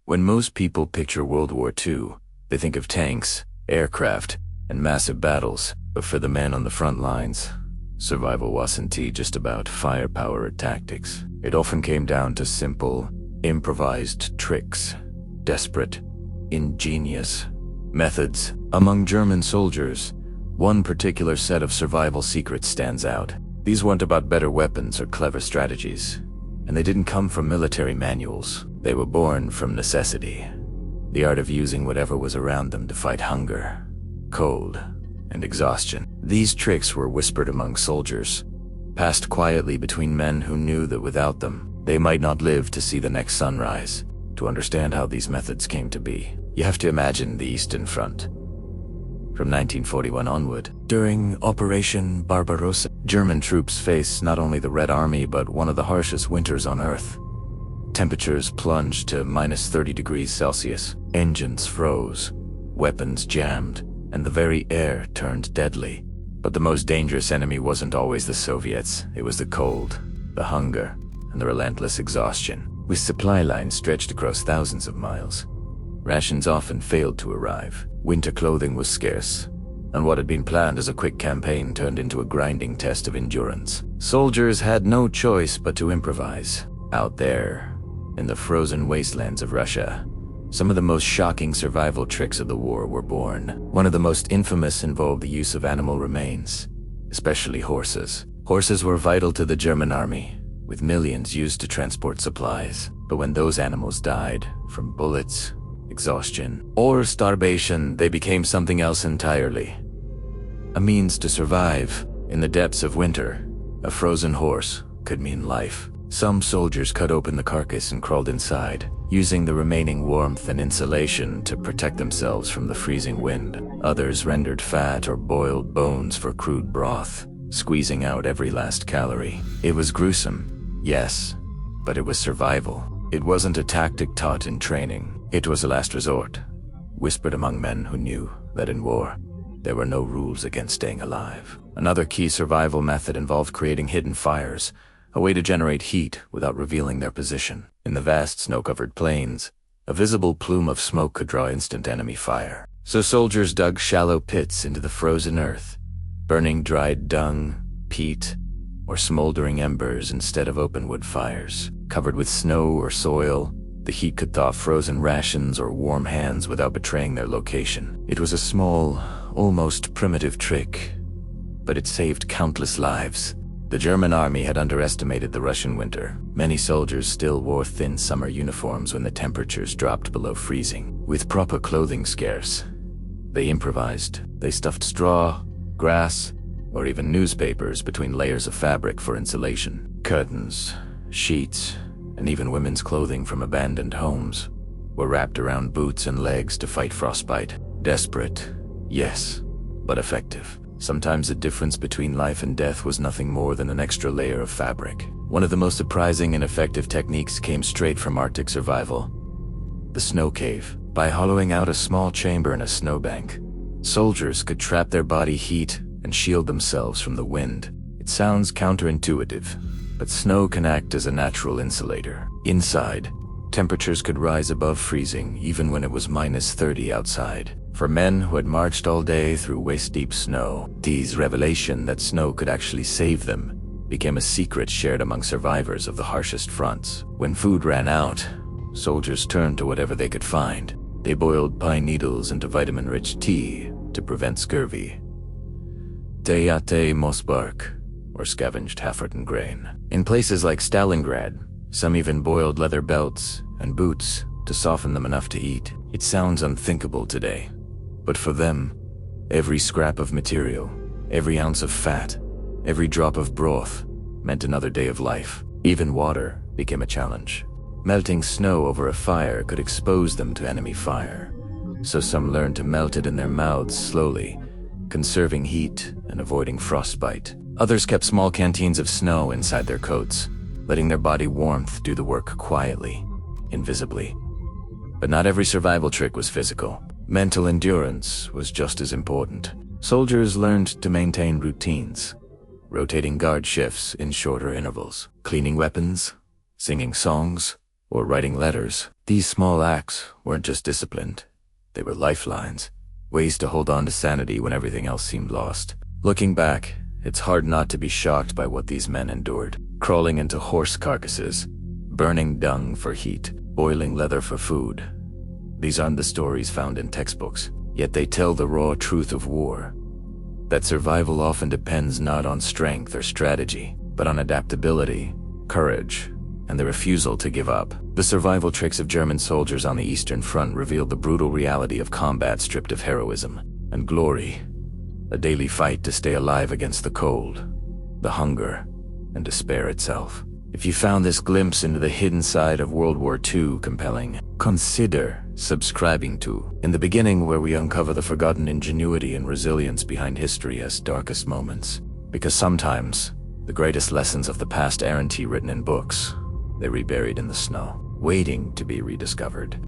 When most people picture World War II, they think of tanks, aircraft, and massive battles, but for the men on the front lines, survival wasn't just about firepower or tactics. It often came down to simple, improvised tricks, desperate, ingenious methods. Among German soldiers, one particular set of survival secrets stands out. These weren't about better weapons or clever strategies, and they didn't come from military manuals. They were born from necessity, the art of using whatever was around them to fight hunger, cold, and exhaustion. These tricks were whispered among soldiers, passed quietly between men who knew that without them, they might not live to see the next sunrise. To understand how these methods came to be, you have to imagine the Eastern Front. From 1941 onward, during Operation Barbarossa, German troops faced not only the Red Army but one of the harshest winters on Earth. Temperatures plunged to -30°C, engines froze, weapons jammed, and the very air turned deadly. But the most dangerous enemy wasn't always the Soviets. It was the cold, the hunger, and the relentless exhaustion. With supply lines stretched across thousands of miles, rations often failed to arrive. Winter clothing was scarce, and what had been planned as a quick campaign turned into a grinding test of endurance. Soldiers had no choice but to improvise. Out there, in the frozen wastelands of Russia, some of the most shocking survival tricks of the war were born. One of the most infamous involved the use of animal remains, especially horses. Horses were vital to the German army, with millions used to transport supplies. But when those animals died from bullets, exhaustion, or starvation, they became something else entirely. A means to survive. In the depths of winter, a frozen horse could mean life. Some soldiers cut open the carcass and crawled inside, using the remaining warmth and insulation to protect themselves from the freezing wind. Others rendered fat or boiled bones for crude broth, squeezing out every last calorie. It was gruesome, yes, but it was survival. It wasn't a tactic taught in training. It was a last resort, whispered among men who knew that in war, there were no rules against staying alive. Another key survival method involved creating hidden fires, a way to generate heat without revealing their position. In the vast snow-covered plains, a visible plume of smoke could draw instant enemy fire. So soldiers dug shallow pits into the frozen earth, burning dried dung, peat, or smoldering embers instead of open wood fires. Covered with snow or soil, the heat could thaw frozen rations or warm hands without betraying their location. It was a small, almost primitive trick, but it saved countless lives. The German army had underestimated the Russian winter. Many soldiers still wore thin summer uniforms when the temperatures dropped below freezing. With proper clothing scarce, they improvised. They stuffed straw, grass, or even newspapers between layers of fabric for insulation. Curtains, sheets, and even women's clothing from abandoned homes were wrapped around boots and legs to fight frostbite. Desperate, yes, but effective. Sometimes the difference between life and death was nothing more than an extra layer of fabric. One of the most surprising and effective techniques came straight from Arctic survival: the snow cave. By hollowing out a small chamber in a snowbank, soldiers could trap their body heat and shield themselves from the wind. It sounds counterintuitive, but snow can act as a natural insulator. Inside, temperatures could rise above freezing even when it was -30 outside. For men who had marched all day through waist-deep snow, this revelation that snow could actually save them became a secret shared among survivors of the harshest fronts. When food ran out, soldiers turned to whatever they could find. They boiled pine needles into vitamin-rich tea to prevent scurvy, teate moss bark, or scavenged Halferton grain. In places like Stalingrad, some even boiled leather belts and boots to soften them enough to eat. It sounds unthinkable today, but for them, every scrap of material, every ounce of fat, every drop of broth meant another day of life. Even water became a challenge. Melting snow over a fire could expose them to enemy fire, so some learned to melt it in their mouths slowly, conserving heat and avoiding frostbite. Others kept small canteens of snow inside their coats, letting their body warmth do the work quietly, invisibly. But not every survival trick was physical. Mental endurance was just as important. Soldiers learned to maintain routines, rotating guard shifts in shorter intervals, cleaning weapons, singing songs, or writing letters. These small acts weren't just disciplined. They were lifelines, ways to hold on to sanity when everything else seemed lost. Looking back, it's hard not to be shocked by what these men endured. Crawling into horse carcasses, burning dung for heat, boiling leather for food. These aren't the stories found in textbooks, yet they tell the raw truth of war. That survival often depends not on strength or strategy, but on adaptability, courage, and the refusal to give up. The survival tricks of German soldiers on the Eastern Front revealed the brutal reality of combat stripped of heroism and glory, a daily fight to stay alive against the cold, the hunger, and despair itself. If you found this glimpse into the hidden side of World War II compelling, consider subscribing to In the Beginning, where we uncover the forgotten ingenuity and resilience behind history's darkest moments. Because sometimes, the greatest lessons of the past aren't written in books. They're reburied in the snow, waiting to be rediscovered.